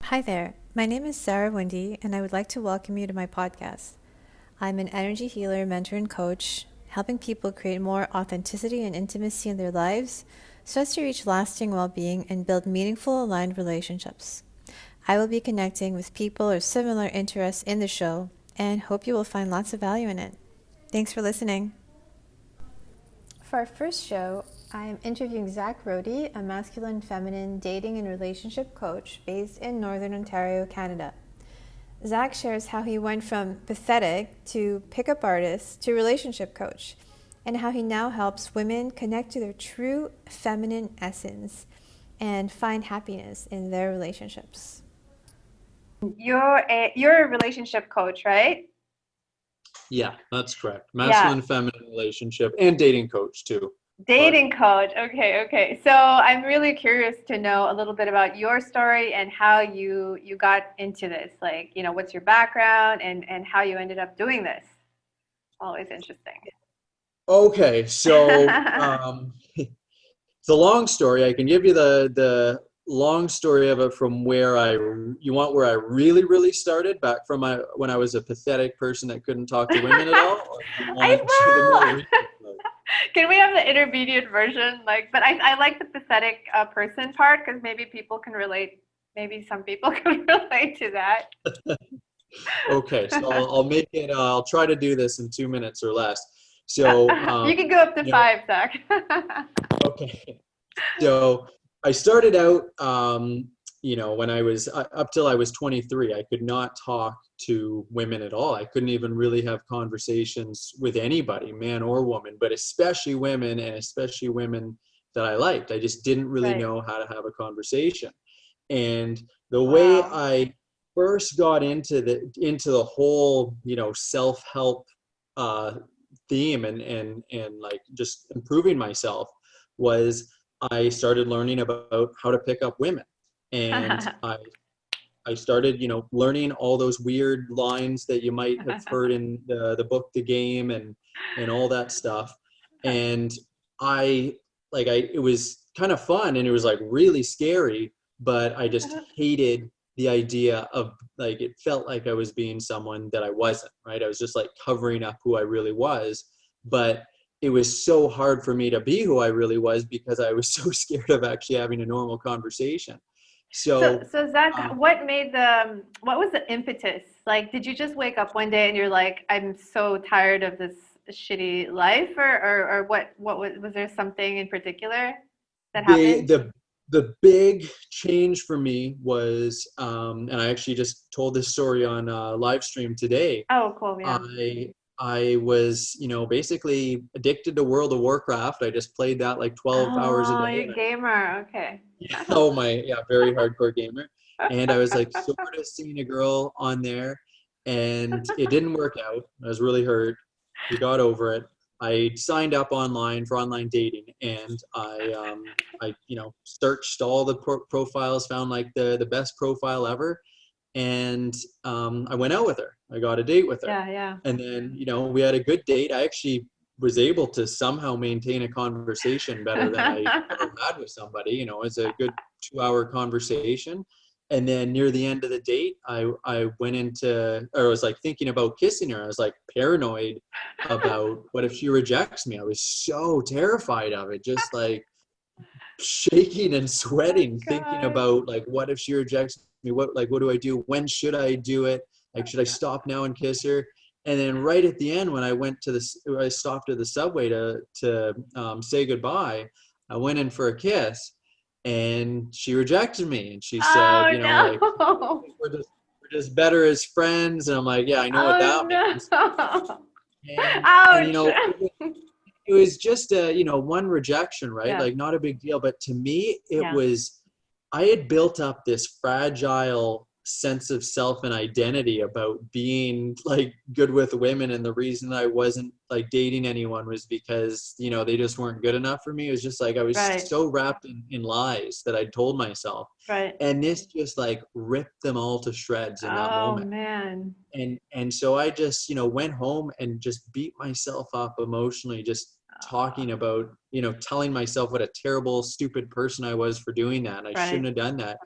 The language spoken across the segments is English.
Hi there. My name is Zarah Roedde, and I would like to welcome you to my podcast. I'm an energy healer, mentor, and coach, helping people create more authenticity and intimacy in their lives so as to reach lasting well being and build meaningful, aligned relationships. I will be connecting with people of similar interests in the show and hope you will find lots of value in it. Thanks for listening. For our first show, I am interviewing Zak Roedde, a masculine feminine dating and relationship coach based in Northern Ontario, Canada. Zak shares how he went from pathetic to pickup artist to relationship coach, and how he now helps women connect to their true feminine essence and find happiness in their relationships. You're a relationship coach, right? Yeah, that's correct. Yeah. Masculine, feminine relationship and dating coach too. Dating coach. Okay. So I'm really curious to know a little bit about your story and how you got into this. Like, what's your background and how you ended up doing this. Always interesting. Okay, so it's a long story. I can give you the long story of it from where where I really started back from when I was a pathetic person that couldn't talk to women at all, or do you I want to the more will. recent part? Can we have the intermediate version? But I like the pathetic person part because maybe people can relate. Maybe some people can relate to that. Okay, so I'll make it. I'll try to do this in 2 minutes or less. So, You can go up to you know, 5, Zach. okay. So I started out, when I was up till I was 23, I could not talk to women at all. I couldn't even really have conversations with anybody, man or woman, but especially women, and especially women that I liked. I just didn't really Right. know how to have a conversation. And the way Wow. I first got into the whole, self-help uh, theme and like just improving myself was I started learning about how to pick up women. And I started, learning all those weird lines that you might have heard in the book, The Game, and all that stuff. And it was kind of fun and it was like really scary, but I just hated the idea of like, it felt like I was being someone that I wasn't, right? I was just like covering up who I really was. But it was so hard for me to be who I really was because I was so scared of actually having a normal conversation. So, So, so Zach, um, what was the impetus? Like, did you just wake up one day and you're like, I'm so tired of this shitty life, or what was there something in particular that the happened? the the big change for me was, and I actually just told this story on live stream today. Oh, cool, yeah. I was, basically addicted to World of Warcraft. I just played that like 12 hours a Oh, day, you and gamer. Okay. oh my, yeah, very hardcore gamer. And I was like sort of seeing a girl on there, and it didn't work out. I was really hurt. We got over it. I signed up online for online dating, and I searched all the profiles, found like the best profile ever, and I went out with her. I got a date with her, Yeah, yeah. and then we had a good date. I actually was able to somehow maintain a conversation better than I ever had with somebody. It's a good 2-hour conversation. And then near the end of the date, I went into, or I was like thinking about kissing her. I was like paranoid about what if she rejects me. I was so terrified of it, just like shaking and Oh sweating, thinking God. about like what if she rejects me? What do I do? When should I do it? Like, should I stop now and kiss her? And then right at the end, when I stopped at the subway to say goodbye. I went in for a kiss, and she rejected me. And she said, Oh like, no. we're just better as friends. And I'm like, yeah, I know what Oh that means. no. And Ouch. it was just one rejection, right? Yeah, Like, not a big deal. But to me, yeah. I had built up this fragile sense of self and identity about being like good with women, and the reason I wasn't like dating anyone was because they just weren't good enough for me. It was just like I was Right, so wrapped in lies that I'd told myself, right. and this just like ripped them all to shreds in that Oh moment. man. And so I just went home and just beat myself up emotionally, just Uh, talking about telling myself what a terrible stupid person I was for doing that, and I shouldn't right. have done that.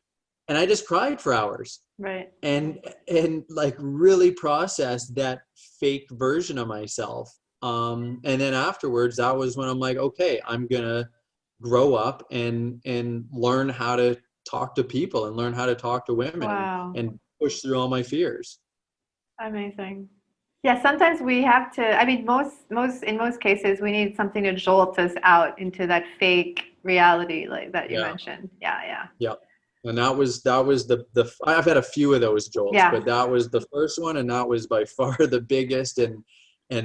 and I just cried for hours Right. and like really processed that fake version of myself. And then afterwards, that was when I'm like, okay, I'm gonna grow up and learn how to talk to people and learn how to talk to women Wow. and push through all my fears. Amazing. Yeah, sometimes we have to, I mean, in most cases, we need something to jolt us out into that fake reality like that you Yeah. mentioned. Yeah, yeah. Yeah. And that was the I've had a few of those jolts, Yeah. but that was the first one, and that was by far the biggest and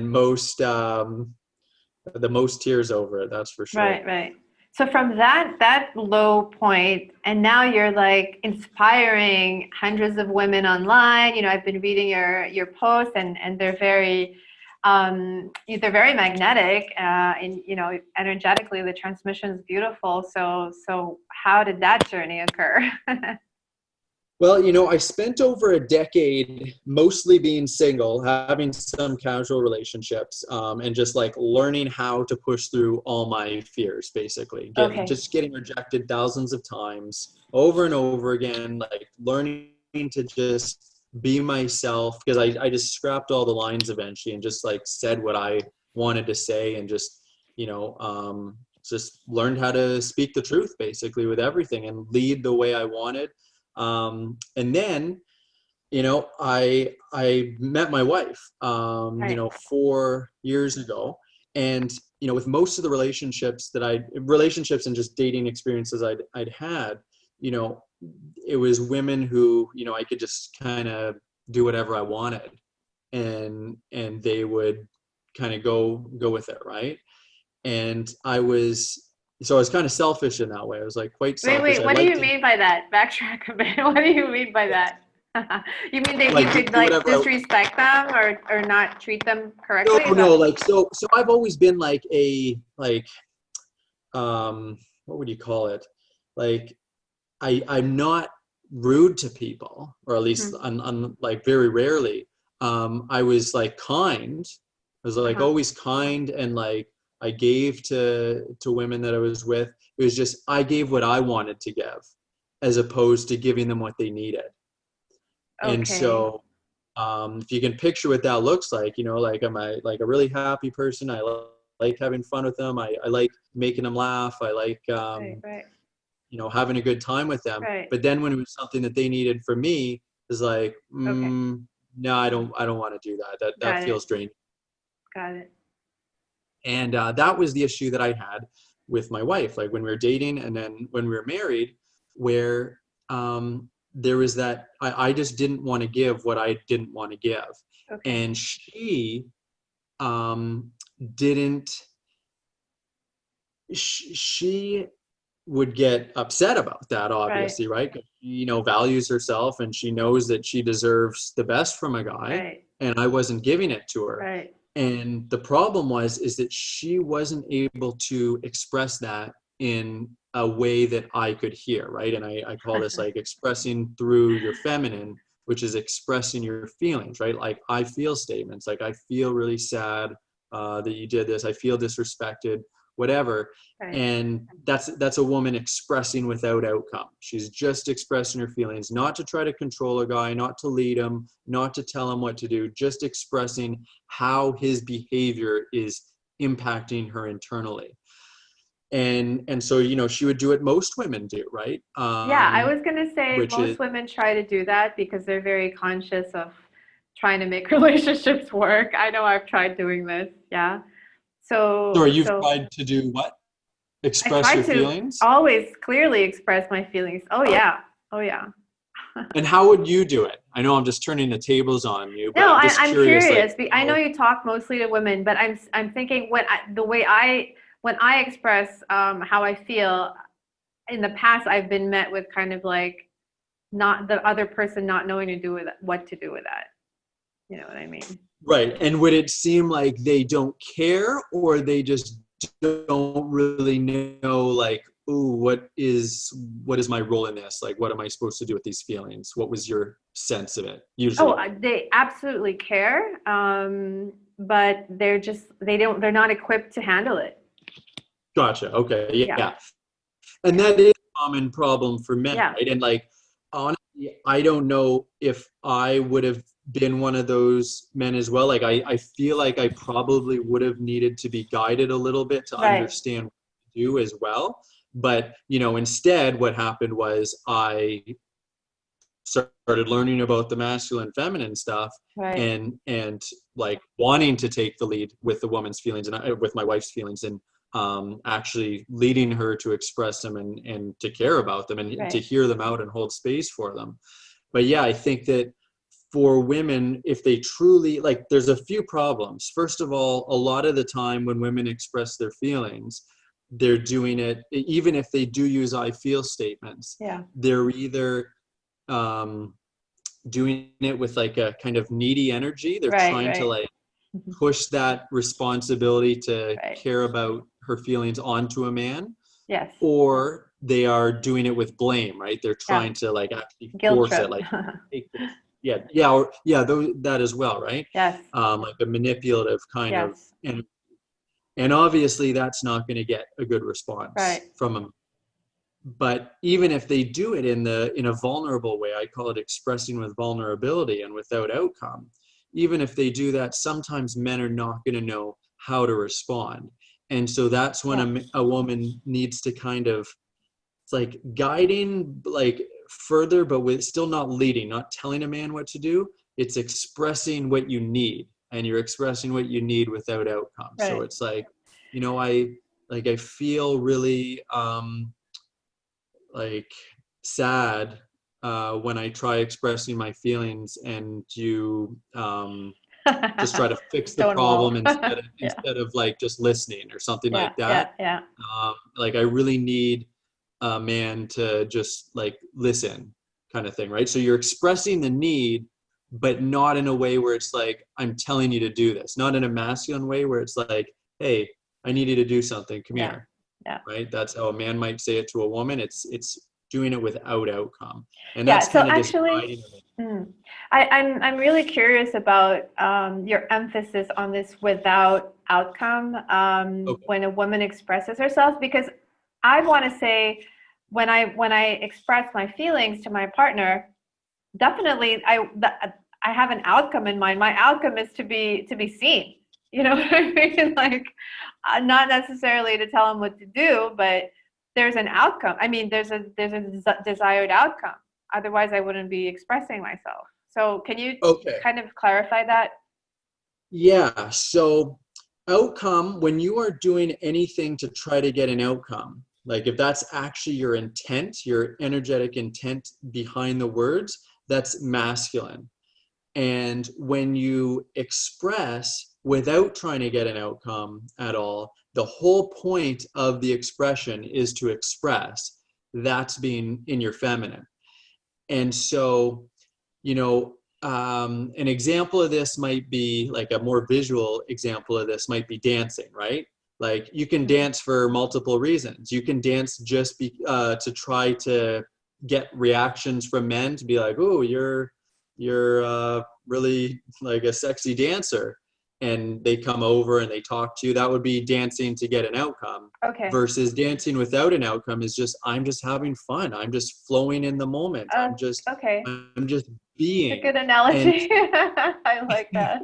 most the most tears over it, that's for sure. Right, right. So from that low point, and now you're like inspiring hundreds of women online. You know, I've been reading your posts, and they're very magnetic, and you know, energetically the transmission is beautiful. So how did that journey occur? Well, you know, I spent over a decade mostly being single, having some casual relationships, and just like learning how to push through all my fears, basically. Okay. Just getting rejected thousands of times over and over again, like learning to just be myself, because I just scrapped all the lines eventually and just like said what I wanted to say, and just learned how to speak the truth basically with everything and lead the way I wanted. And then, you know, I met my wife, Right. 4 years ago, and you know, with most of the relationships and just dating experiences I'd had, you know, it was women who, you know, I could just kind of do whatever I wanted, and they would kind of go with it, right? And I was kind of selfish in that way. I was like quite selfish. Wait. I What do you liked to mean by that? Backtrack a bit. What do you mean by that? You mean that you like could do like whatever I disrespect them or not treat them No, correctly? Is no, that like so I've always been like what would you call it? Like I'm not rude to people, or at least Mhm. like very rarely. I was like kind. I was like Uh-huh. always kind, and like I gave to women that I was with. It was just I gave what I wanted to give, as opposed to giving them what they needed. And Okay. so if you can picture what that looks like, you know, like I'm like a really happy person. Like having fun with them. I like making them laugh. I like Right, right, you know, having a good time with them. right. But then when it was something that they needed from me, is like, Okay. no, I don't want to do that. That Got it. feels draining. Got it. And that was the issue that I had with my wife, like when we were dating, and then when we were married, where there was that I just didn't want to give what I didn't want to give, Okay. and she um, didn't. She would get upset about that, Right, obviously, right? 'Cause she, you know, values herself and she knows that she deserves the best from a guy, right, and I wasn't giving it to her. right. And the problem is that she wasn't able to express that in a way that I could hear, right? And I call this like expressing through your feminine, which is expressing your feelings, right? Like I feel statements, like I feel really sad that you did this, I feel disrespected, whatever. Right. And that's a woman expressing without outcome. She's just expressing her feelings, not to try to control a guy, not to lead him, not to tell him what to do, just expressing how his behavior is impacting her internally. And so, you know, she would do what most women do, right? Yeah, I was gonna say Which is most women try to do that because they're very conscious of trying to make relationships work. I know I've tried doing this. Yeah. so So you've so tried to do what? I Express try your to feelings? always clearly express my feelings. Oh yeah. Oh yeah. And how would you do it? I know I'm just turning the tables on you, but No, I'm just I'm curious, like, curious. I know you talk mostly to women, but I'm thinking the way when I express how I feel in the past, I've been met with kind of like not the other person not knowing to do with what to do with that. You know what I mean? right. And would it seem like they don't care, or they just don't really know, like, ooh, what is my role in this? Like, what am I supposed to do with these feelings? What was your sense of it Oh, usually? they absolutely care, but they're not equipped to handle it. Gotcha. Okay. Yeah, Yeah. And that is a common problem for men, yeah, right? And like, I don't know if I would have been one of those men as well. Like I feel like I probably would have needed to be guided a little bit to Right. understand what to do as well. But, instead what happened was I started learning about the masculine feminine stuff, Right. and like wanting to take the lead with the woman's feelings and with my wife's feelings, and actually leading her to express them and to care about them and to Right. hear them out and hold space for them. But yeah, I think that for women, if they truly, like, there's a few problems. First of all, a lot of the time when women express their feelings, they're doing it, even if they do use I feel statements, Yeah. they're either um, doing it with like a kind of needy energy. They're Right. trying to Right. like push that responsibility to Right. care about her feelings onto a man, Yes. or they are doing it with blame, right? They're Yeah. trying to like actually Guilt force it, trip. like take this. Yeah, or yeah, that as well, right? Yes. Like a manipulative kind of, Yes. and obviously that's not going to get a good response Right. from them. But even if they do it in a vulnerable way, I call it expressing with vulnerability and without outcome. Even if they do that, sometimes men are not going to know how to respond. And so that's when Yeah. a woman needs to kind of, it's like guiding like further, but with still not leading, not telling a man what to do. It's expressing what you need, and you're expressing what you need without outcome. So Right. it's like, I feel really like sad when I try expressing my feelings and you just try to fix the Stonewall. problem instead of Yeah. like just listening or something Yeah. like that. Yeah. Yeah. Like I really need a man to just like listen, kind of thing, right? So you're expressing the need, but not in a way where it's like I'm telling you to do this, not in a masculine way where it's like, hey, I need you to do something, come Yeah. here, Yeah. right? That's how a man might say it to a woman. It's doing it without outcome, and Yeah. that's So kind of this actually, guiding of it. mm, I'm really curious about your emphasis on this without outcome Okay. when a woman expresses herself, because I want to say when I express my feelings to my partner, definitely I have an outcome in mind. My outcome is to be seen. You know what I mean? Like, not necessarily to tell him what to do, but there's an outcome. I mean, there's a desired outcome. Otherwise, I wouldn't be expressing myself. So, can you Okay. kind of clarify that? Yeah. So outcome, when you are doing anything to try to get an outcome, like if that's actually your intent, your energetic intent behind the words, that's masculine. And when you express without trying to get an outcome at all, the whole point of the expression is to express. That's being in your feminine. And so, an example of this might be like a more visual example of this might be dancing, right? Like you can Mhm. dance for multiple reasons. You can dance just to try to get reactions from men to be like, oh, you're really like a sexy dancer, and they come over and they talk to you. That would be dancing to get an outcome. Okay. Versus dancing without an outcome is just I'm just having fun. I'm just flowing in the moment. Uh, I'm just okay. I'm just It's a being. good And analogy. I like that.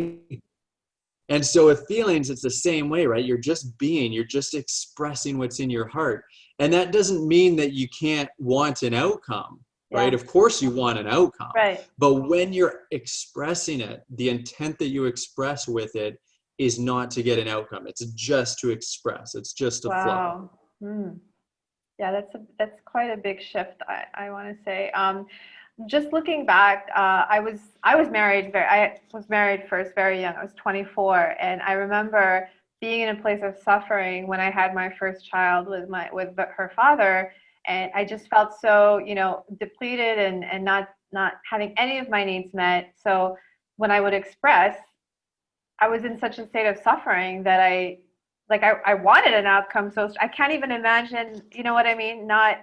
and so with feelings, it's the same way, right? You're just being, you're just expressing what's in your heart. And that doesn't mean that you can't want an outcome, right? Yeah. Of course you want an outcome. Right. But when you're expressing it, the intent that you express with it is not to get an outcome. It's just to express. It's just to flow. Wow. Hmm. Yeah, that's quite a big shift, I want to say. Just looking back, I was married I was married first very young. I was 24, and I remember being in a place of suffering when I had my first child with her father, and I just felt so, depleted and not having any of my needs met. So when I would express, I was in such a state of suffering that I wanted an outcome. So I can't even imagine, you know what I mean? Not,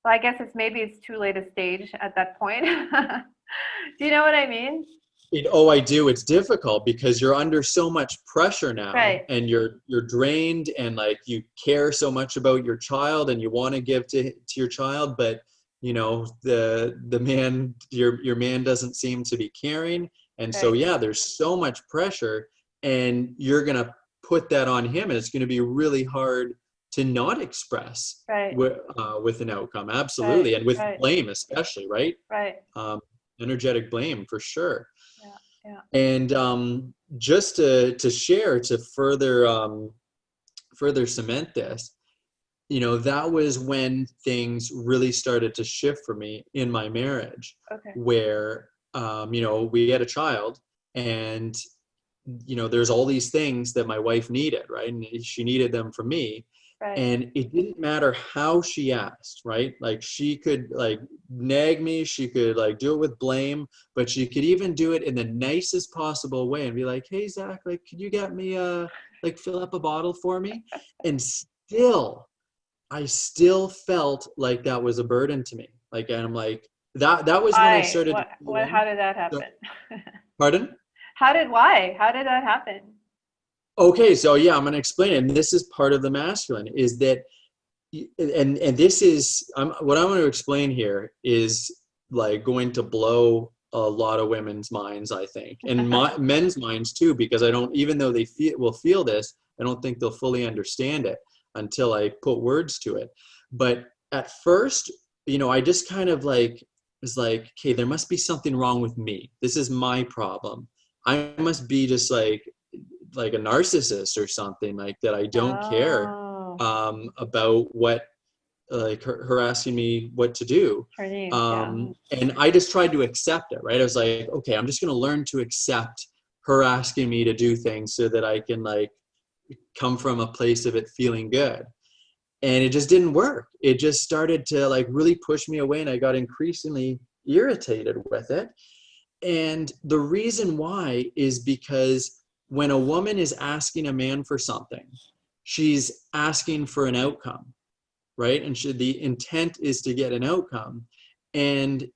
well, I guess maybe it's too late a stage at that point. Do you know what I mean? I do. It's difficult because you're under so much pressure now, Right. and you're drained, and like you care so much about your child and you want to give to your child, but the man, your man doesn't seem to be caring. And so, Right. yeah, there's so much pressure, and you're going to put that on him, and it's going to be really hard to not express Right. with an outcome. Absolutely. Right. And with Right. blame, especially, right? Right. Um, energetic blame for sure. Yeah. Yeah. And just to share, to further cement this, that was when things really started to shift for me in my marriage, Okay. where, we had a child, and, there's all these things that my wife needed, right? And she needed them from me. Right. And it didn't matter how she asked, right? Like, she could like nag me, she could like do it with blame, but she could even do it in the nicest possible way and be like, hey, Zach, like, could you get me like fill up a bottle for me? And I still felt like that was a burden to me. Like, and I'm like, that was when I Why? started to What, how did that happen? pardon? Why? How did that happen? Okay, so yeah, I'm going to explain it. And this is part of the masculine, is that, and this is, what I'm going to explain here is like going to blow a lot of women's minds, I think, and men's minds too, because even though they will feel this, I don't think they'll fully understand it until I put words to it. But at first, I just kind of like was like, okay, there must be something wrong with me. This is my problem. I must be just like a narcissist or something, like that. I don't care Oh, about what, like her asking me what to do. her needs. Yeah. And I just tried to accept it, right? I was like, okay, I'm just going to learn to accept her asking me to do things so that I can like come from a place of it feeling good. And it just didn't work. It just started to like really push me away, and I got increasingly irritated with it. And the reason why is because when a woman is asking a man for something, she's asking for an outcome, right? And the intent is to get an outcome. And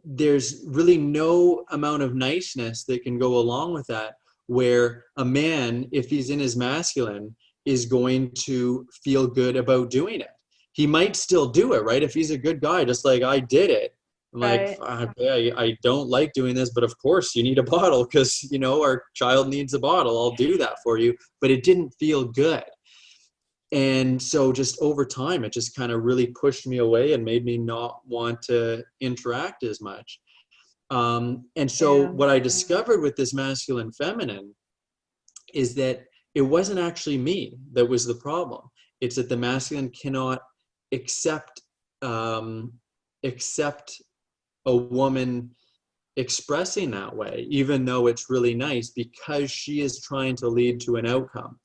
there's really no amount of niceness that can go along with that, where a man, if he's in his masculine, is going to feel good about doing it. He might still do it, right? If he's a good guy, just like I did it. I'm like, Right. okay, I don't like doing this, but of course you need a bottle because, our child needs a bottle. I'll do that for you. But it didn't feel good. And so just over time, it just kind of really pushed me away and made me not want to interact as much. And so Yeah. what I discovered with this masculine feminine is that it wasn't actually me that was the problem. It's that the masculine cannot accept a woman expressing that way, even though it's really nice, because she is trying to lead to an outcome.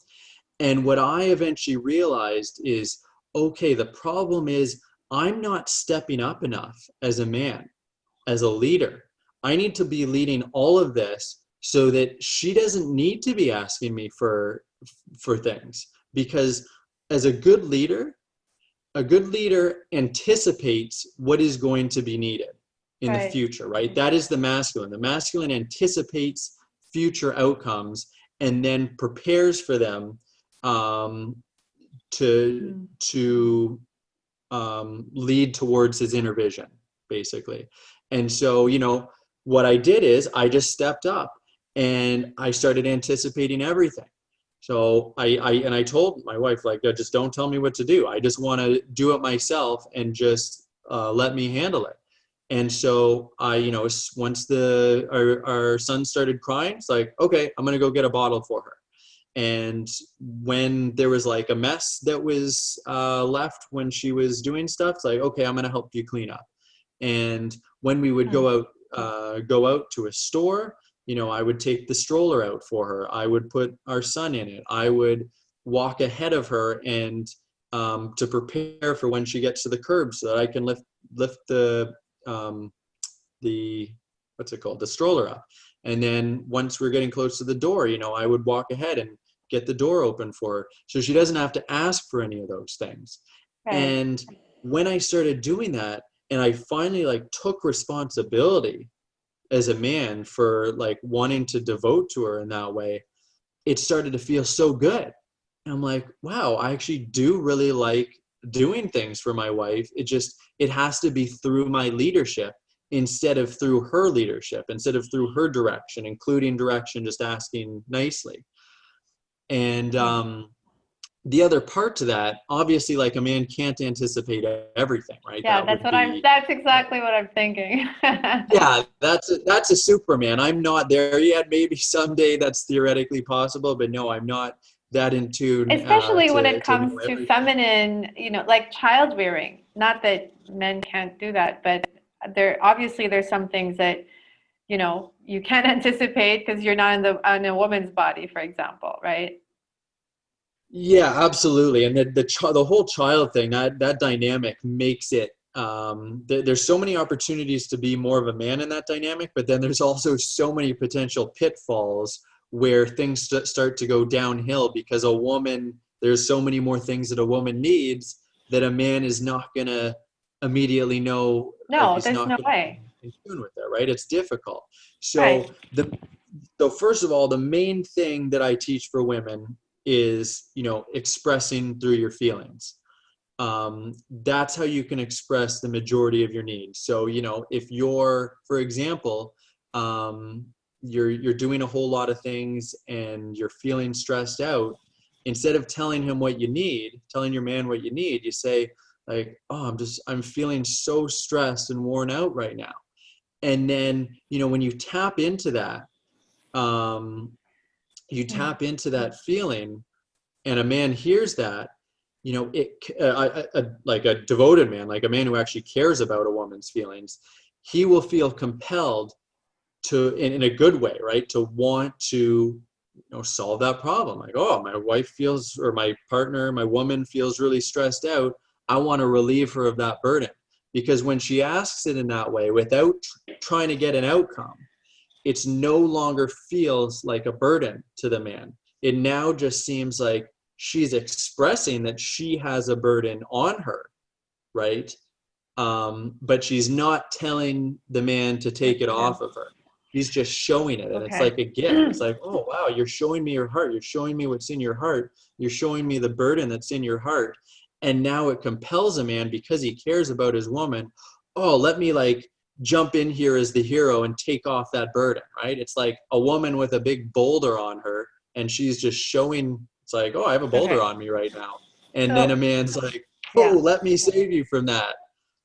And what I eventually realized is, okay, the problem is I'm not stepping up enough as a man, as a leader. I need to be leading all of this so that she doesn't need to be asking me for things. Because as a good leader anticipates what is going to be needed in the Right. future, right? That is the masculine. The masculine anticipates future outcomes and then prepares for them to lead towards his inner vision, basically. And so, what I did is I just stepped up and I started anticipating everything. So I told my wife, like, just don't tell me what to do. I just want to do it myself and just let me handle it. And so once our son started crying, it's like, okay, I'm going to go get a bottle for her. And when there was like a mess that was left when she was doing stuff, it's like, okay, I'm going to help you clean up. And when we would go out to a store, I would take the stroller out for her. I would put our son in it. I would walk ahead of her and to prepare for when she gets to the curb so that I can lift the what's it called? The stroller up. And then once we're getting close to the door, I would walk ahead and get the door open for her so she doesn't have to ask for any of those things. Right. And when I started doing that, and I finally like took responsibility as a man for like wanting to devote to her in that way, it started to feel so good. And I'm like, wow, I actually do really like doing things for my wife. It has to be through my leadership instead of through her leadership, instead of through her direction, including direction, just asking nicely. And the other part to that, obviously, like a man can't anticipate everything, right? Yeah, that's exactly what I'm thinking. Yeah, that's a Superman. I'm not there yet. Maybe someday that's theoretically possible, but no, I'm not that in tune Especially when it to know comes to everything. feminine, like child rearing. Not that men can't do that, but there's some things that, you can't anticipate because you're not in a woman's body, for example, right? Yeah, absolutely. And the whole child thing, that dynamic makes it there's so many opportunities to be more of a man in that dynamic, but then there's also so many potential pitfalls where things start to go downhill because there's so many more things that a woman needs that a man is not going to immediately know, like No, he's there's not no going to way. be in tune with that, right? It's difficult. Right. So first of all, the main thing that I teach for women is, expressing through your feelings. That's how you can express the majority of your needs. So, if you're, for example, you're doing a whole lot of things and you're feeling stressed out, instead of telling your man what you need, you say like, oh, I'm feeling so stressed and worn out right now. And then, when um, you Mhm. tap into that feeling, and a man hears that, like a devoted man, like a man who actually cares about a woman's feelings, he will feel compelled to, in a good way, right, to want to, solve that problem. Like, oh, my wife feels, or my partner, my woman feels really stressed out. I want to relieve her of that burden. Because when she asks it in that way, without trying to get an outcome, it's no longer feels like a burden to the man. It now just seems like she's expressing that she has a burden on her, right? But she's not telling the man to What take it to do? off of her. She's just showing it. And it's Okay. like a gift. It's like, oh, wow, you're showing me your heart. You're showing me what's in your heart. You're showing me the burden that's in your heart. And now it compels a man, because he cares about his woman. Oh, let me like jump in here as the hero and take off that burden, right? It's like a woman with a big boulder on her, and she's just showing, it's like, oh, I have a boulder Okay. on me right now. And then a So, man's like, oh, yeah. let me save you from that.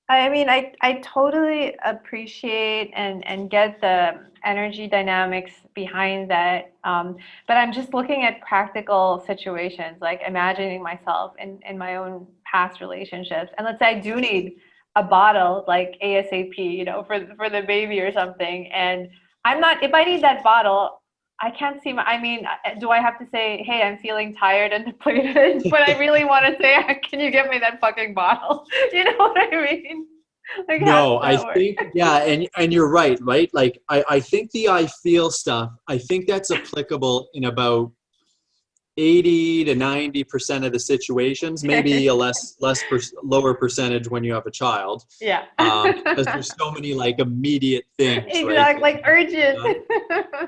I mean, I totally appreciate and get the energy dynamics behind that. But I'm just looking at practical situations, like imagining myself in my own past relationships. And let's say I do need a bottle, like ASAP, for the baby or something. And if I need that bottle, I can't see I mean, do I have to say, hey, I'm feeling tired and depleted, but I really want to say, can you get me that fucking bottle? You know what I mean? Like, how does No, I that work? think, yeah, and you're right, right? Like I think the I feel stuff, I think that's applicable in about 80 to 90% of the situations, maybe a lower percentage when you have a child. Yeah. Because there's so many like immediate things, right? Exactly. That Like need to be urgent. done.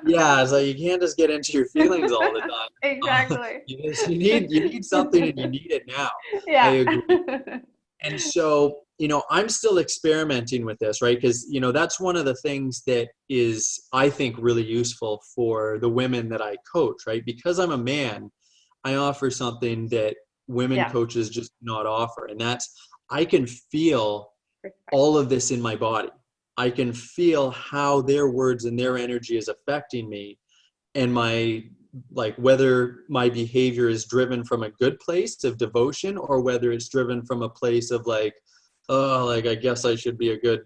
Yeah, it's like you can't just get into your feelings all the time. Exactly. You need something, and you need it now. I Yeah. agree. And so, I'm still experimenting with this, right? Because, that's one of the things that is, I think, really useful for the women that I coach, right? Because I'm a man, I offer something that women Yeah. coaches just do not offer. And that's, I can feel Respect. all of this in my body. I can feel how their words and their energy is affecting me, and whether my behavior is driven from a good place of devotion, or whether it's driven from a place of like, oh, like I guess I should be a good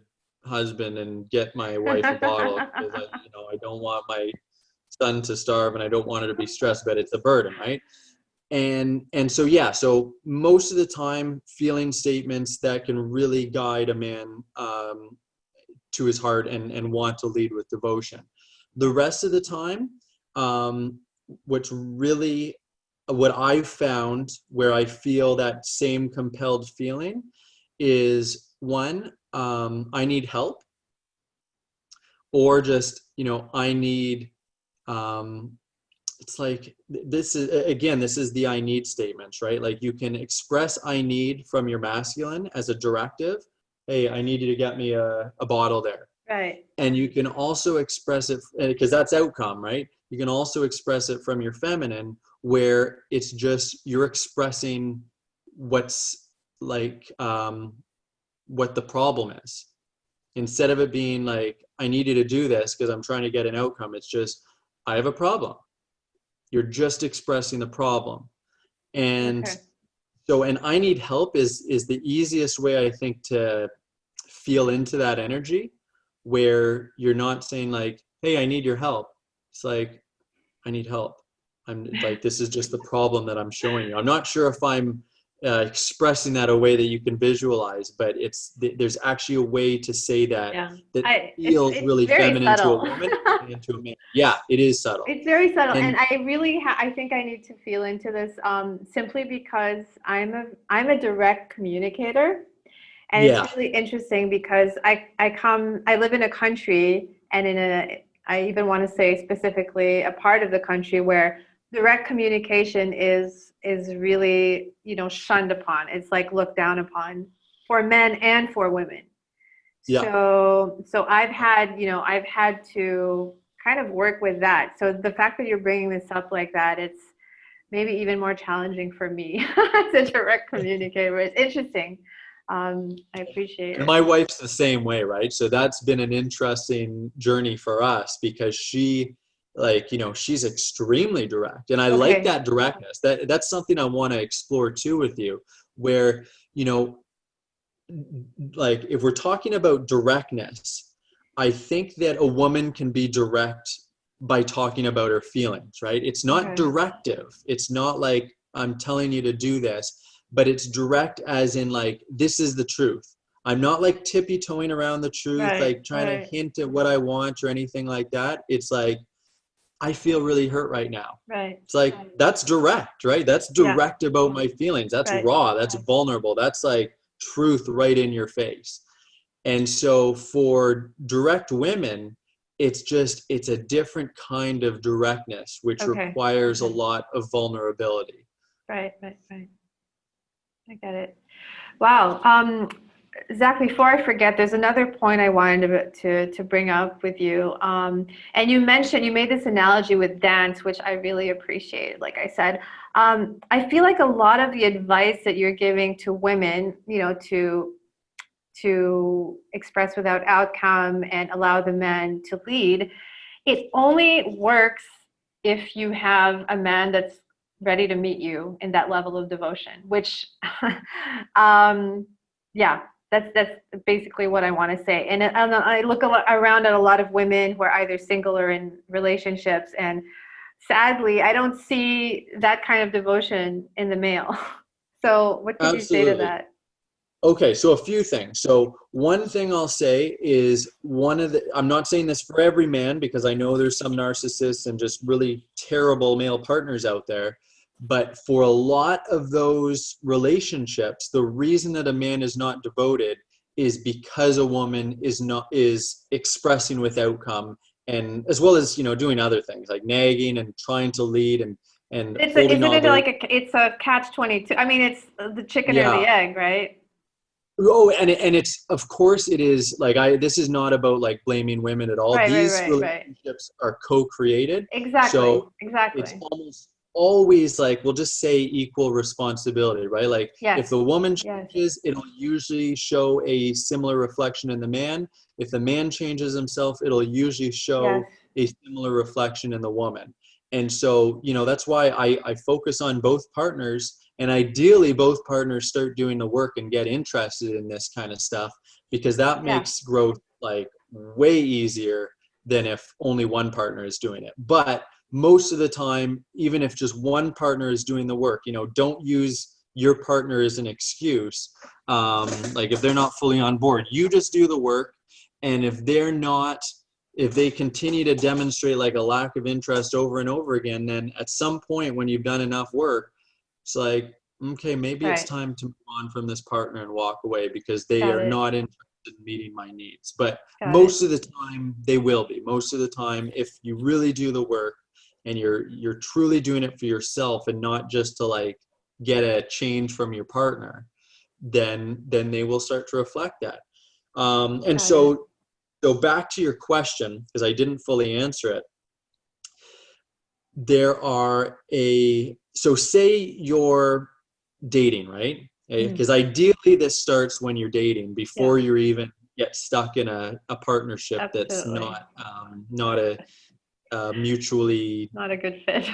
husband and get my wife a bottle because I don't want my son to starve, and I don't want her to be stressed, but it's a burden, right? And so, yeah, so most of the time, feeling statements that can really guide a man to his heart, and want to lead with devotion. The rest of the time, um, what's really what I've found where I feel that same compelled feeling is, one, I need help, or just, I need, um, it's like, this is, again, this is the I need statements, right? Like you can express I need from your masculine as a directive. Hey, I need you to get me a bottle there. Right. And you can also express it, because that's outcome, right? You can also express it from your feminine, where it's just you're expressing what's like, what the problem is. Instead of it being like, I need you to do this because I'm trying to get an outcome, it's just, I have a problem. You're just expressing the problem. And Okay. so, and I need help is the easiest way, I think, to feel into that energy, where you're not saying like, hey, I need your help. It's like, I need help. I'm like, this is just the problem that I'm showing you. I'm not sure if I'm expressing that a way that you can visualize, but there's actually a way to say that Yeah. that feels It's really very feminine to a subtle. woman and into a man. Yeah, it is subtle. It's very subtle, and And I really I think I need to feel into this simply because I'm a direct communicator, and it's yeah, really interesting because I live in a country, and I even want to say specifically a part of the country where direct communication is really, you know, shunned upon. It's like looked down upon for men and for women. yeah. So I've had to kind of work with that. So the fact that you're bringing this up like that, it's maybe even more challenging for me as a direct communicator. It's interesting. I appreciate And it. my wife's the same way, right? So that's been an interesting journey for us, because she, like, she's extremely direct. And I like Okay. that directness. That's something I want to explore too with you, where, like if we're talking about directness, I think that a woman can be direct by talking about her feelings, right? It's not Okay. directive. It's not like I'm telling you to do this, but it's direct as in like, this is the truth. I'm not like tippy-toeing around the truth, Right. like trying to Right. hint at what I want or anything like that. It's like, I feel really hurt right now. Right. It's like, that's direct, right? That's Yeah. direct about my feelings. That's Right. raw. That's vulnerable. That's like truth right in your face. And so for direct women, it's a different kind of directness, which Okay. requires a lot of vulnerability. Right. Right. Right. I get it. Wow. Zach, before I forget, there's another point I wanted to bring up with you. And you made this analogy with dance, which I really appreciate. Like I said, I feel like a lot of the advice that you're giving to women, you know, to express without outcome and allow the men to lead, it only works if you have a man that's ready to meet you in that level of devotion, which yeah, that's basically what I want to say. And I look around at a lot of women who are either single or in relationships, and sadly I don't see that kind of devotion in the male. So what could you say to Absolutely. that? Okay, so a few things. So one thing I'll say is I'm not saying this for every man, because I know there's some narcissists and just really terrible male partners out there. But for a lot of those relationships, the reason that a man is not devoted is because a woman is expressing with outcome, and as well as, doing other things like nagging and trying to lead and holding Isn't all it their, like it's a catch-22? I mean, it's the chicken or yeah. the egg, right? Oh, and it's, of course it is, like, this is not about like blaming women at all. Right, right, These right, right. relationships are co-created. Exactly, So it's exactly. almost always like, we'll just say equal responsibility, right? Like if Yes, the woman yes, changes, it'll usually show a similar reflection in the man. If the man changes himself, it'll usually yes, show a similar reflection in the woman. And so, that's why I focus on both partners. And ideally, both partners start doing the work and get interested in this kind of stuff, because that yeah, makes growth like way easier than if only one partner is doing it. But most of the time, even if just one partner is doing the work, don't use your partner as an excuse. Like if they're not fully on board, you just do the work. And if they continue to demonstrate like a lack of interest over and over again, then at some point when you've done enough work, it's like, okay, maybe it's right. time to move on from this partner and walk away, because they Got are it, not interested in meeting my needs. But got it. most of the time they will be. Most of the time, if you really do the work, and you're truly doing it for yourself and not just to like get a change from your partner, then they will start to reflect that. And so back to your question, because I didn't fully answer it. So say you're dating, right? Because ideally this starts when you're dating, before you even get stuck in a partnership. Absolutely. That's not a mutually, not a good fit.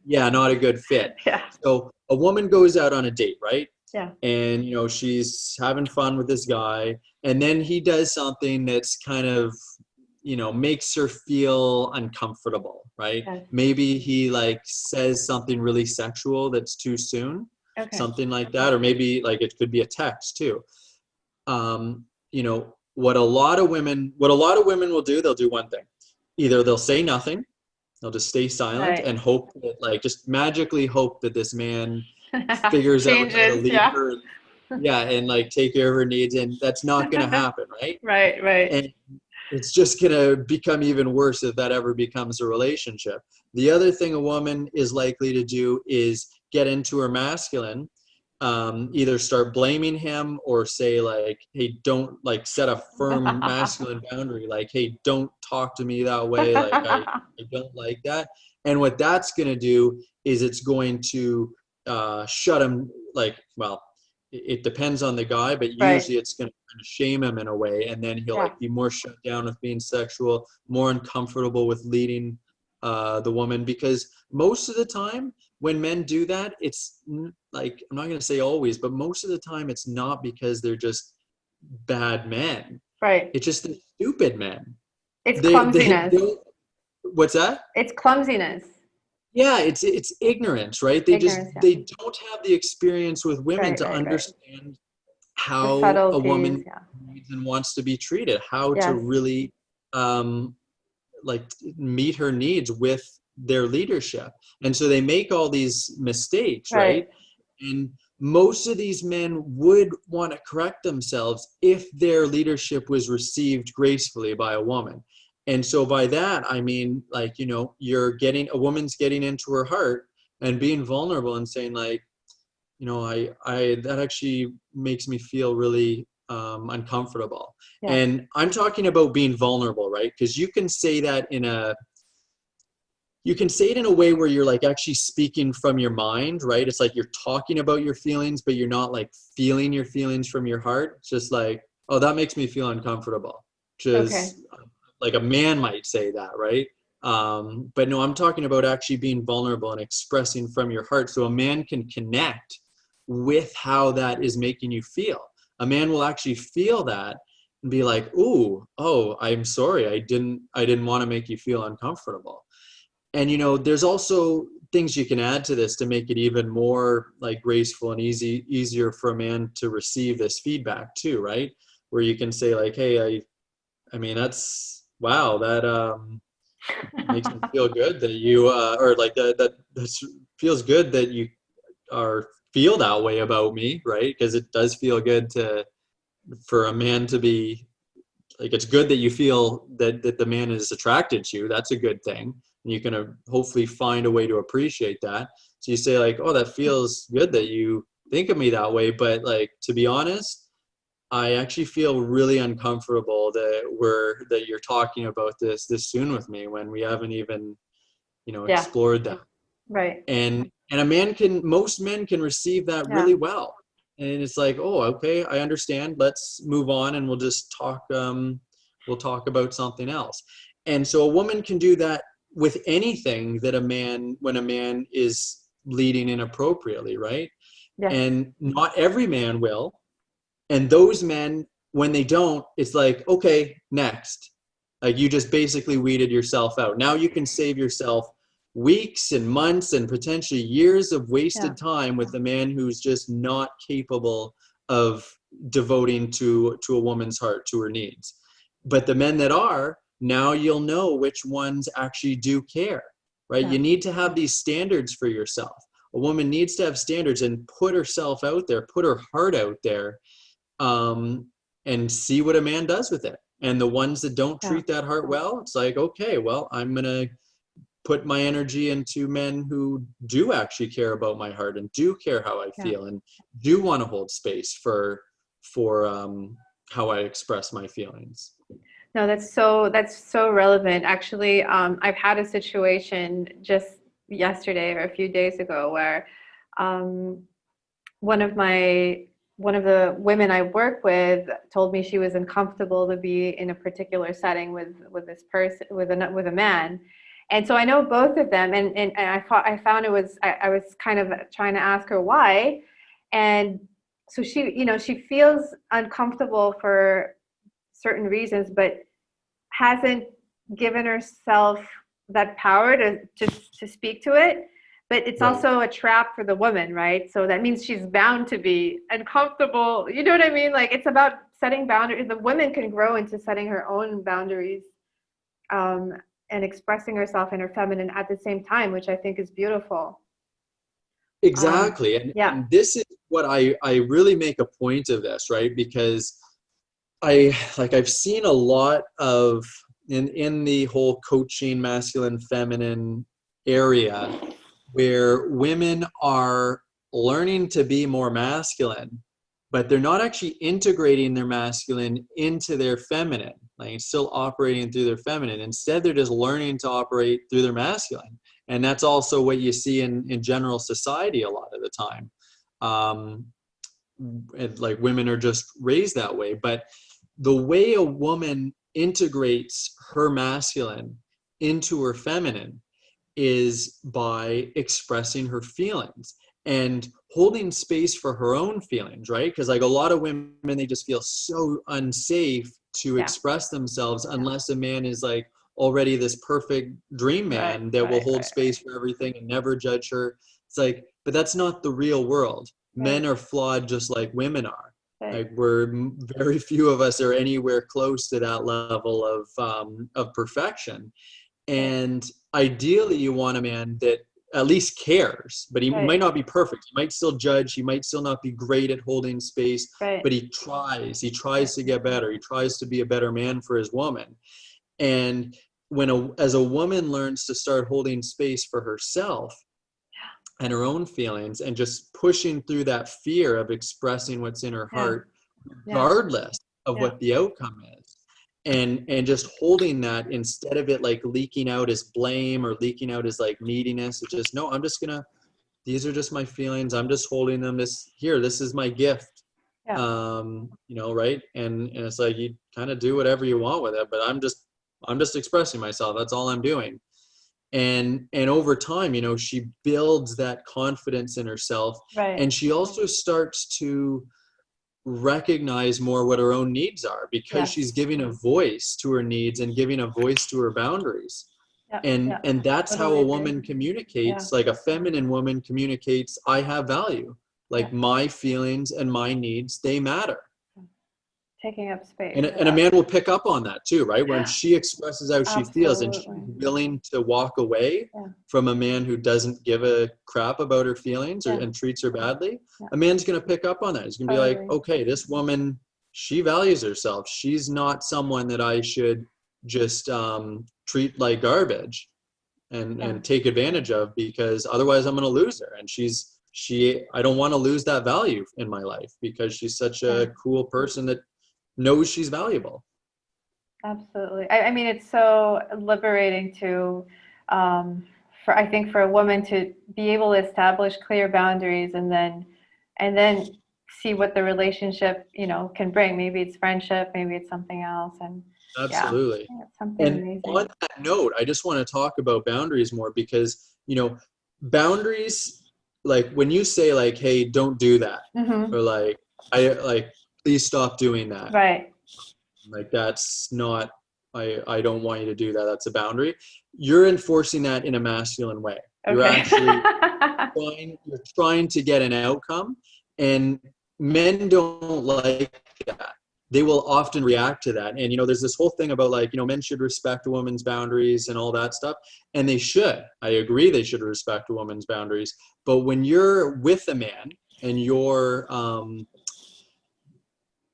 not a good fit. Yeah. So a woman goes out on a date, right? Yeah. And she's having fun with this guy, and then he does something that's kind of makes her feel uncomfortable, right? Yes. Maybe he like says something really sexual that's too soon, something like that, or maybe like it could be a text too. What a lot of women will do, they'll do one thing. Either they'll say nothing, they'll just stay silent and hope that, like, just magically hope that this man figures out how to leave her, and like take care of her needs, and that's not going to happen, right? Right. And it's just going to become even worse if that ever becomes a relationship. The other thing a woman is likely to do is get into her masculine, either start blaming him or say like, hey, don't, like, set a firm masculine boundary, like, hey, don't talk to me that way, like I don't like that. And what that's going to do is it's going to shut him, like, well, it depends on the guy, but usually it's going to kind of shame him in a way, and then he'll like be more shut down with being sexual, more uncomfortable with leading the woman. Because most of the time when men do that, it's like, I'm not going to say always, but most of the time it's not because they're just bad men. Right. It's just they're stupid men. It's clumsiness. What's that? It's clumsiness. Yeah, it's ignorance, right? They don't have the experience with women to understand how a woman needs and wants to be treated, how to really like meet her needs with their leadership. And so they make all these mistakes, right? And most of these men would want to correct themselves if their leadership was received gracefully by a woman. And so by that, I mean, like, a woman's getting into her heart and being vulnerable and saying like, I that actually makes me feel really uncomfortable. And I'm talking about being vulnerable, right? Because you can say that in a way where you're like actually speaking from your mind, right? It's like you're talking about your feelings, but you're not like feeling your feelings from your heart. It's just like, oh, that makes me feel uncomfortable. Just like a man might say that, right? But no, I'm talking about actually being vulnerable and expressing from your heart, so a man can connect with how that is making you feel. A man will actually feel that and be like, oh, I'm sorry, I didn't want to make you feel uncomfortable. And there's also things you can add to this to make it even more like graceful and easier for a man to receive this feedback too, right? Where you can say like, hey, I mean, wow, that makes me feel good that you or like that feels good that you feel that way about me, right? Because it does feel good for a man to be like, it's good that you feel that the man is attracted to you. That's a good thing. And you can hopefully find a way to appreciate that. So you say like, oh, that feels good that you think of me that way. But like, to be honest, I actually feel really uncomfortable that you're talking about this soon with me when we haven't even, explored that. Right. And most men can receive that really well. And it's like, oh, okay, I understand. Let's move on and we'll just talk. We'll talk about something else. And so a woman can do that with anything when a man is leading inappropriately, right? Yes. And not every man will. And those men, when they don't, it's like, okay, next. Like, you just basically weeded yourself out. Now you can save yourself weeks and months and potentially years of wasted time with a man who's just not capable of devoting to a woman's heart, to her needs. But the men that are, now you'll know which ones actually do care, right? You need to have these standards for yourself. A woman needs to have standards and put herself out there, put her heart out there, and see what a man does with it. And the ones that don't treat that heart well, it's like, okay, well, I'm going to put my energy into men who do actually care about my heart and do care how I feel and do want to hold space for how I express my feelings. No, that's so relevant. Actually, I've had a situation just yesterday or a few days ago where one of the women I work with told me she was uncomfortable to be in a particular setting with this person, with a man. And so I know both of them, and I found I was kind of trying to ask her why, and so she feels uncomfortable for certain reasons, but hasn't given herself that power to speak to it. But it's also a trap for the woman, right? So that means she's bound to be uncomfortable. You know what I mean? Like, it's about setting boundaries. The woman can grow into setting her own boundaries, and expressing herself in her feminine at the same time, which I think is beautiful. Exactly. And this is what I really make a point of this, right? Because I've seen a lot of in the whole coaching masculine feminine area where women are learning to be more masculine, but they're not actually integrating their masculine into their feminine, like still operating through their feminine. Instead, they're just learning to operate through their masculine. And that's also what you see in general society a lot of the time. Like, women are just raised that way. But the way a woman integrates her masculine into her feminine is by expressing her feelings and holding space for her own feelings, right? Because like a lot of women, they just feel so unsafe to express themselves unless a man is like already this perfect dream man that will hold space for everything and never judge her. It's like, but that's not the real world. Men are flawed just like women are. Like, very few of us are anywhere close to that level of perfection. And ideally, you want a man that at least cares, but he might not be perfect. He might still judge. He might still not be great at holding space, but he tries. He tries to get better. He tries to be a better man for his woman. And as a woman learns to start holding space for herself and her own feelings and just pushing through that fear of expressing what's in her heart, regardless of what the outcome is. And just holding that instead of it like leaking out as blame or leaking out as like neediness. It's just, no, these are just my feelings. I'm just holding them. This is my gift. Right. And it's like, you kind of do whatever you want with it, but I'm just expressing myself. That's all I'm doing. And over time, she builds that confidence in herself. And she also starts to recognize more what her own needs are, because she's giving a voice to her needs and giving a voice to her boundaries. And that's how a woman communicates. Like, a feminine woman communicates, I have value. Like, my feelings and my needs, they matter. Taking up space. And a man will pick up on that too, right? When she expresses how she feels and she's willing to walk away from a man who doesn't give a crap about her feelings and treats her badly, a man's going to pick up on that. He's going to be like, okay, this woman, she values herself. She's not someone that I should just treat like garbage and take advantage of, because otherwise I'm going to lose her. And I don't want to lose that value in my life, because she's such a cool person that knows she's valuable. Absolutely. I mean, it's so liberating I think for a woman to be able to establish clear boundaries and then see what the relationship, can bring. Maybe it's friendship, maybe it's something else. And absolutely. It's something amazing. On that note, I just want to talk about boundaries more, because, boundaries, like when you say like, hey, don't do that, or like, please stop doing that. Right. Like, that's not, I don't want you to do that. That's a boundary. You're enforcing that in a masculine way. You're actually you're trying to get an outcome, and men don't like that. They will often react to that. And, there's this whole thing about like, men should respect a woman's boundaries and all that stuff. And they should. I agree, they should respect a woman's boundaries. But when you're with a man and you're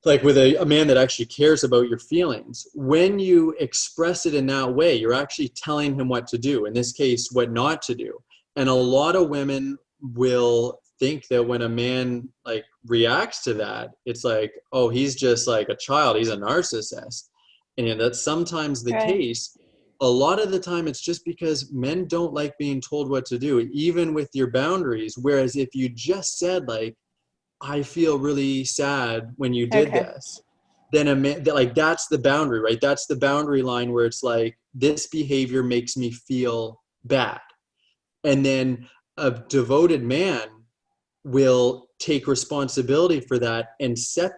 like with a man that actually cares about your feelings, when you express it in that way, you're actually telling him what to do, in this case, what not to do. And a lot of women will think that when a man like reacts to that, it's like, oh, he's just like a child, he's a narcissist. And that's sometimes the Right. case. A lot of the time it's just because men don't like being told what to do, even with your boundaries. Whereas if you just said like, I feel really sad when you did Okay. this, then a man, like that's the boundary, right? That's the boundary line where it's like, this behavior makes me feel bad. And then a devoted man will take responsibility for that and set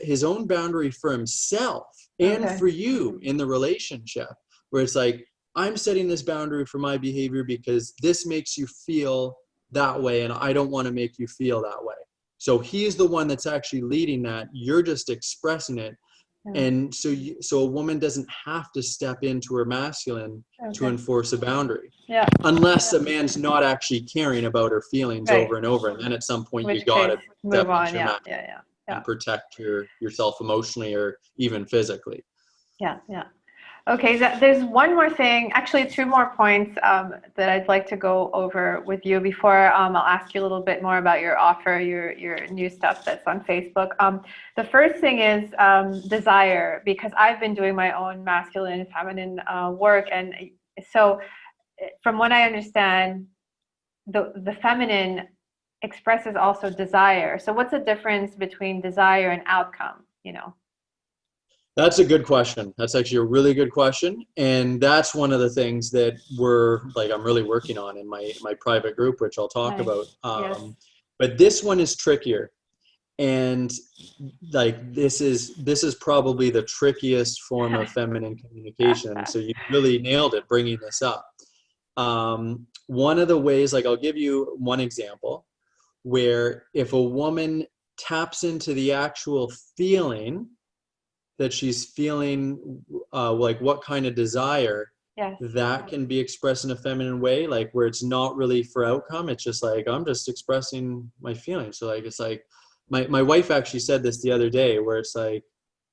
his own boundary for himself and Okay. for you in the relationship, where it's like, I'm setting this boundary for my behavior because this makes you feel that way and I don't want to make you feel that way. So he's the one that's actually leading that. You're just expressing it. Yeah. And so a woman doesn't have to step into her masculine to Okay. enforce a boundary, Yeah. unless a man's not actually caring about her feelings Right. over and over. And then at some In point you which case, gotta step move into on. your Yeah. masculine Yeah. Yeah. Yeah. and protect yourself emotionally or even physically. Yeah. Yeah. Okay, there's one more thing, actually two more points that I'd like to go over with you before I'll ask you a little bit more about your offer, your new stuff that's on Facebook. The first thing is desire, because I've been doing my own masculine and feminine work, and so from what I understand, the feminine expresses also desire. So what's the difference between desire and outcome, you know? That's a good question. That's actually a really good question. And that's one of the things that I'm really working on in my private group, which I'll talk Nice. about. Yes. But this one is trickier. And like, this is probably the trickiest form of feminine communication. So you really nailed it bringing this up. One of the ways, like I'll give you one example where if a woman taps into the actual feeling that she's feeling, like what kind of desire, Yes. that can be expressed in a feminine way, like where it's not really for outcome. It's just like, I'm just expressing my feelings. So like, it's like, my wife actually said this the other day, where it's like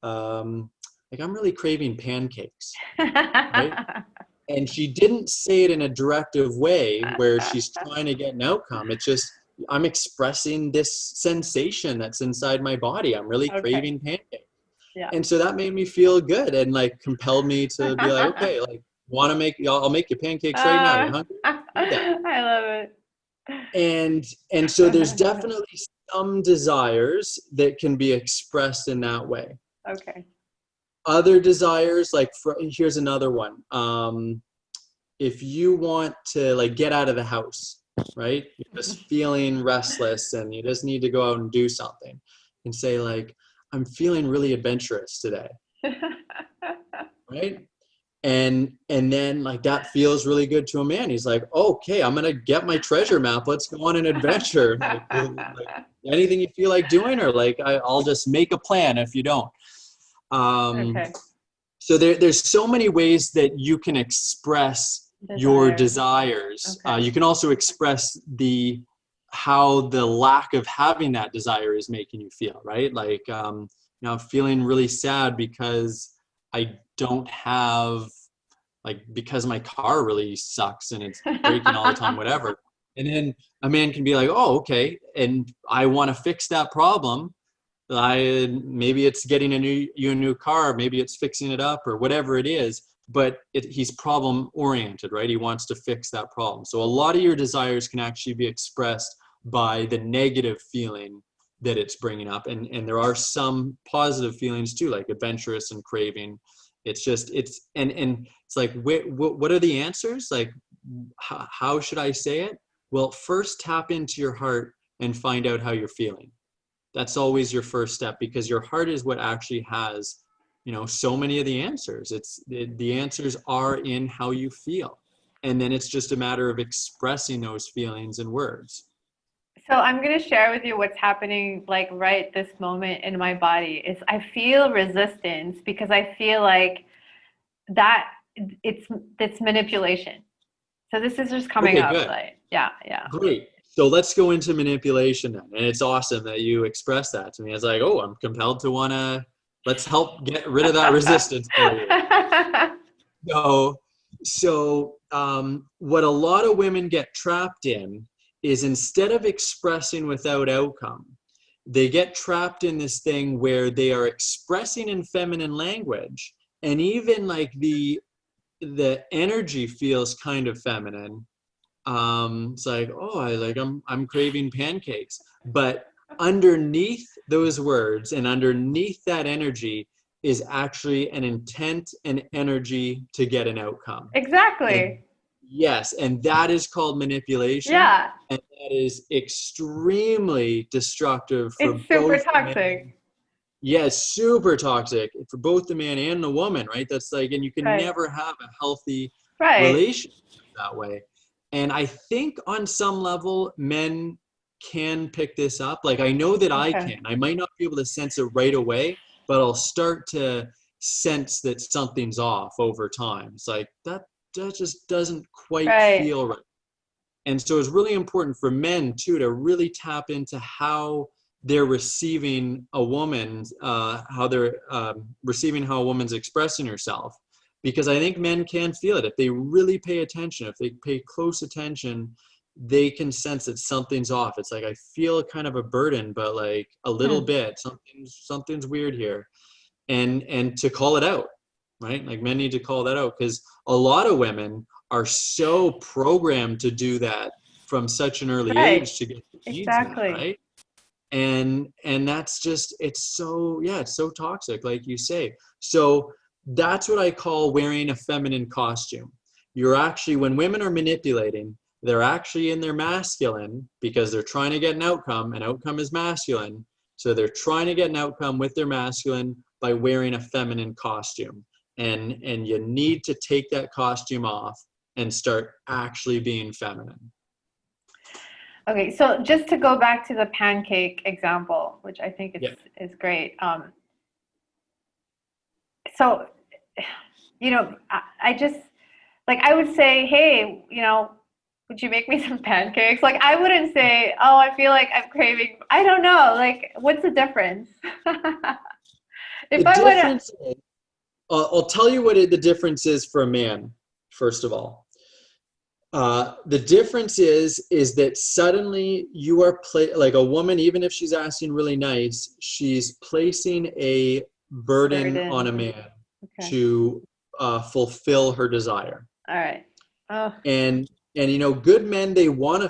I'm really craving pancakes, right? And she didn't say it in a directive way where she's trying to get an outcome. It's just, I'm expressing this sensation that's inside my body. I'm really Okay. craving pancakes. Yeah. And so that made me feel good and like compelled me to be like, okay, like, I'll make you pancakes right now. You're hungry? Do that. I love it. And so there's definitely some desires that can be expressed in that way. Okay. Other desires, like here's another one. If you want to like get out of the house, right? You're just feeling restless and you just need to go out and do something, and say like, I'm feeling really adventurous today, right? And then like that feels really good to a man. He's like, okay, I'm gonna get my treasure map. Let's go on an adventure. Like anything you feel like doing, or like I'll just make a plan if you don't. Okay. So there's so many ways that you can express your Desire. desires. Okay. You can also express how the lack of having that desire is making you feel, right? Like, I'm feeling really sad because I don't have, like, because my car really sucks and it's breaking all the time, whatever. And then a man can be like, oh, okay, and I want to fix that problem. Maybe it's getting a new car, maybe it's fixing it up or whatever it is, but he's problem oriented, right? He wants to fix that problem. So a lot of your desires can actually be expressed by the negative feeling that it's bringing up, and there are some positive feelings too, like adventurous and craving. It's just and it's like, what are the answers? Like, how should I say it? Well, first tap into your heart and find out how you're feeling. That's always your first step, because your heart is what actually has, so many of the answers. The answers are in how you feel. And then it's just a matter of expressing those feelings in words. So I'm going to share with you what's happening like right this moment in my body is I feel resistance because I feel like that it's manipulation. So this is just coming Okay, up good. like, yeah. Great. So let's go into manipulation then. And it's awesome that you express that to me. It's like, oh, I'm compelled to want to, let's help get rid of that resistance for you. What a lot of women get trapped in is, instead of expressing without outcome, they get trapped in this thing where they are expressing in feminine language, and even like the energy feels kind of feminine. It's like, oh, I'm craving pancakes, but underneath those words and underneath that energy is actually an intent and energy to get an outcome. Exactly. And yes, and that is called manipulation. Yeah. And that is extremely destructive for It's super both toxic. yeah, it's super toxic for both the man and the woman, right? That's like, and you can Right. never have a healthy Right. relationship that way. And I think on some level, men can pick this up. Like, I know that I can. I might not be able to sense it right away, but I'll start to sense that something's off over time. It's like, that just doesn't quite feel right. And so it's really important for men too to really tap into how they're receiving a woman, how they're receiving how a woman's expressing herself. Because I think men can feel it. If they really pay attention, if they pay close attention, they can sense that something's off. It's like, I feel kind of a burden, but like a little bit, something's weird here. And to call it out, right? Like, men need to call that out, because a lot of women are so programmed to do that from such an early age to get the needs met, right? And that's just, it's so toxic, like you say. So that's what I call wearing a feminine costume. You're actually, when women are manipulating, they're actually in their masculine because they're trying to get an outcome. An outcome is masculine. So they're trying to get an outcome with their masculine by wearing a feminine costume. And you need to take that costume off and start actually being feminine. Okay, so just to go back to the pancake example, which I think is great. So, you know, I just, like, I would say, hey, you know, would you make me some pancakes? Like, I wouldn't say, oh, I feel like I'm craving, I don't know, like, what's the difference? I'll tell you what the difference is for a man, first of all. The difference is that suddenly you are like a woman, even if she's asking really nice, she's placing a burden on a man to fulfill her desire. All right. Oh. And you know, good men, they want to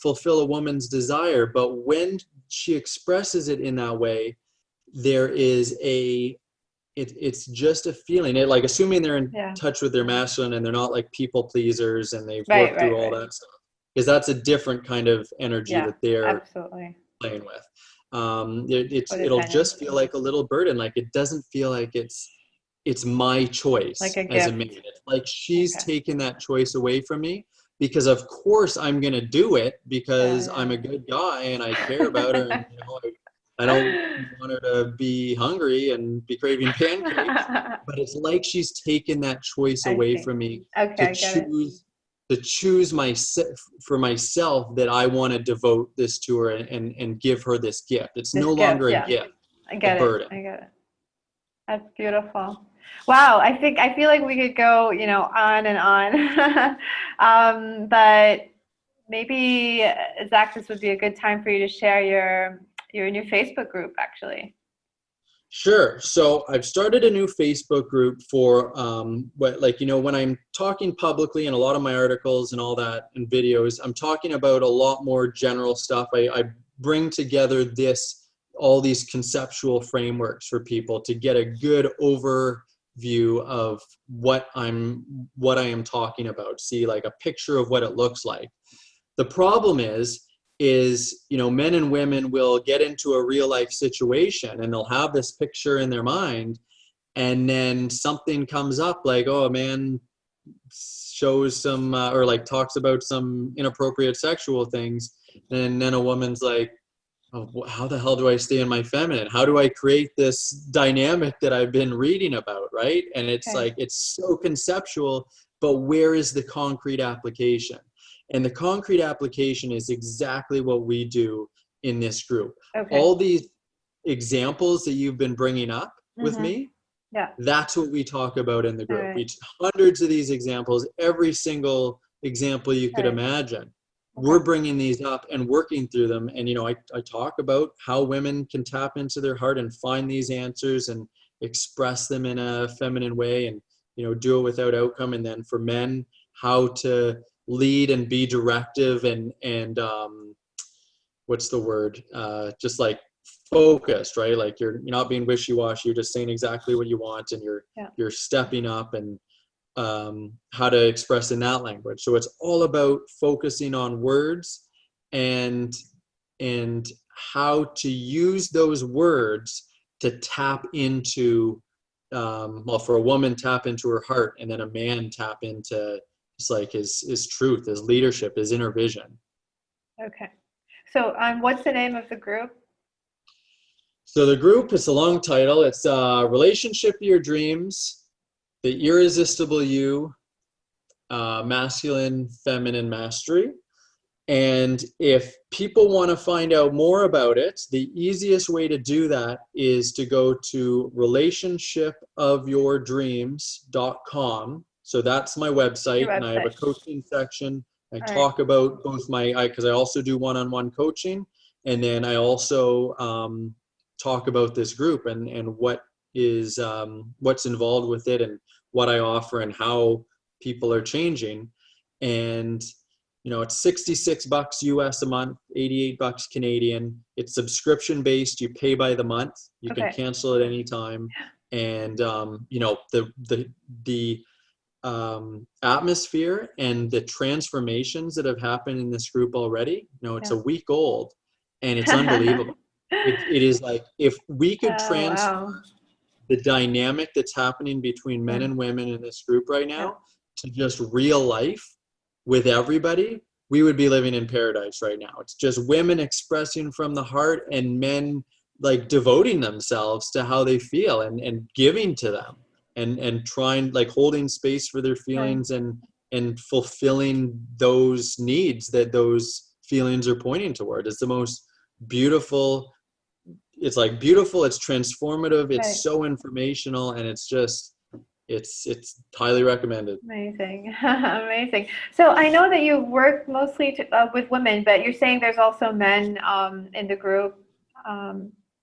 fulfill a woman's desire, but when she expresses it in that way, there is it's just a feeling. It, like, assuming they're in touch with their masculine and they're not like people pleasers and they've worked through all that stuff, because that's a different kind of energy that they're playing with. It'll just feel like a little burden. Like, it doesn't feel like it's my choice as a man. It's like she's taken that choice away from me, because of course I'm going to do it because I'm a good guy and I care about her. And, you know, I don't want her to be hungry and be craving pancakes, but it's like she's taken that choice away from me to choose for myself, that I want to devote this to her and give her this gift. It's no longer a gift, I get a burden. I get it. That's beautiful. Wow, I feel like we could go, you know, on and on. But maybe, Zach, this would be a good time for you to share your new Facebook group, actually. Sure. So I've started a new Facebook group for when I'm talking publicly in a lot of my articles and all that and videos, I'm talking about a lot more general stuff. I bring together all these conceptual frameworks for people to get a good overview of what I am talking about. See, like, a picture of what it looks like. The problem is, you know, men and women will get into a real life situation and they'll have this picture in their mind, and then something comes up, like, oh, a man shows some or like talks about some inappropriate sexual things, and then a woman's like, oh, how the hell do I stay in my feminine? How do I create this dynamic that I've been reading about, right? And it's like, it's so conceptual, but where is the concrete application? And the concrete application is exactly what we do in this group. Okay. All these examples that you've been bringing up with me, Yeah. that's what we talk about in the group. Right. We hundreds of these examples, every single example you could Right. imagine. We're bringing these up and working through them. And, I talk about how women can tap into their heart and find these answers and express them in a feminine way and, do it without outcome. And then for men, how to lead and be directive and what's the word? Just like focused, right? Like you're not being wishy-washy, you're just saying exactly what you want, and you're stepping up and how to express in that language. So it's all about focusing on words and how to use those words to tap into for a woman, tap into her heart, and then a man tap into just like his truth, his leadership, his inner vision. Okay. So what's the name of the group? So the group, it's a long title. It's Relationship of Your Dreams, The Irresistible You, Masculine, Feminine Mastery. And if people want to find out more about it, the easiest way to do that is to go to relationshipofyourdreams.com. So that's my website, and I have a coaching section. I talk about both because I also do one-on-one coaching, and then I also talk about this group and what is what's involved with it and what I offer and how people are changing. And it's $66 US a month, $88 Canadian. It's subscription based. You pay by the month. You can cancel at any time. And the atmosphere and the transformations that have happened in this group already, it's a week old, and it's unbelievable. It is like, if we could transfer the dynamic that's happening between men and women in this group right now to just real life with everybody, we would be living in paradise right now. It's just women expressing from the heart and men like devoting themselves to how they feel and giving to them and trying, like, holding space for their feelings and fulfilling those needs that those feelings are pointing toward. It's the most beautiful. It's like beautiful. It's transformative. It's so informational, and it's just, it's highly recommended. Amazing. Amazing. So I know that you work mostly with women, but you're saying there's also men in the group.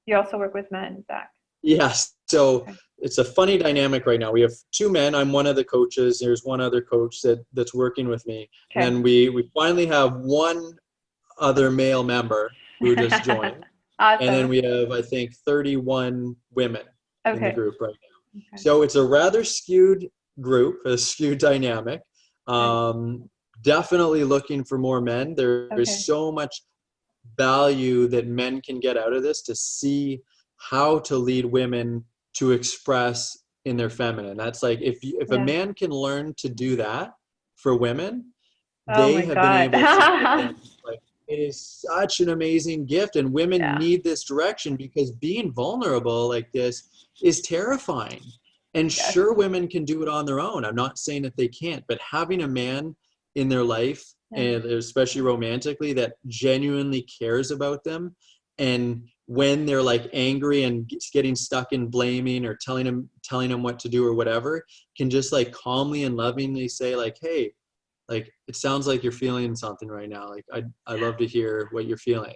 You also work with men, Zach. Yes. So it's a funny dynamic right now. We have two men. I'm one of the coaches. There's one other coach that's working with me. And then we finally have one other male member who just joined. Awesome. And then we have, I think, 31 women in the group right now. Okay. So it's a rather skewed group, a skewed dynamic. Definitely looking for more men. There is so much value that men can get out of this, to see how to lead women to express in their feminine. That's like, if a man can learn to do that for women, they have been able to, like, it is such an amazing gift, and women need this direction, because being vulnerable like this is terrifying. And sure, women can do it on their own. I'm not saying that they can't, but having a man in their life, and especially romantically, that genuinely cares about them, and when they're like angry and getting stuck in blaming or telling them what to do or whatever, can just like calmly and lovingly say, like, hey, like, it sounds like you're feeling something right now. Like, I'd love to hear what you're feeling,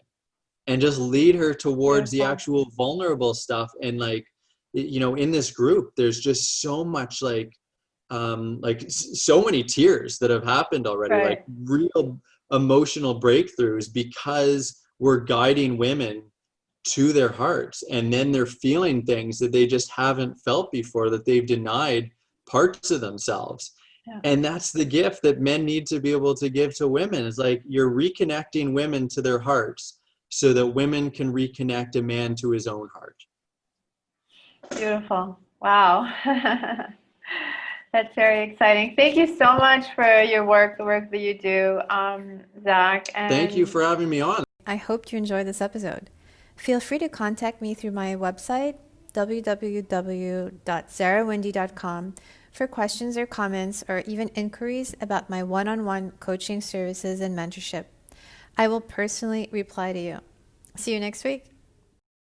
and just lead her towards the actual vulnerable stuff. And like, in this group, there's just so much like so many tears that have happened already, like real emotional breakthroughs, because we're guiding women to their hearts, and then they're feeling things that they just haven't felt before, that they've denied parts of themselves. And that's the gift that men need to be able to give to women. It's like, you're reconnecting women to their hearts so that women can reconnect a man to his own heart. Beautiful. Wow. That's very exciting. Thank you so much for your work, the work that you do, Zach. And thank you for having me on. I hope you enjoyed this episode. Feel free to contact me through my website, www.zarahwendy.com, for questions or comments or even inquiries about my one-on-one coaching services and mentorship. I will personally reply to you. See you next week.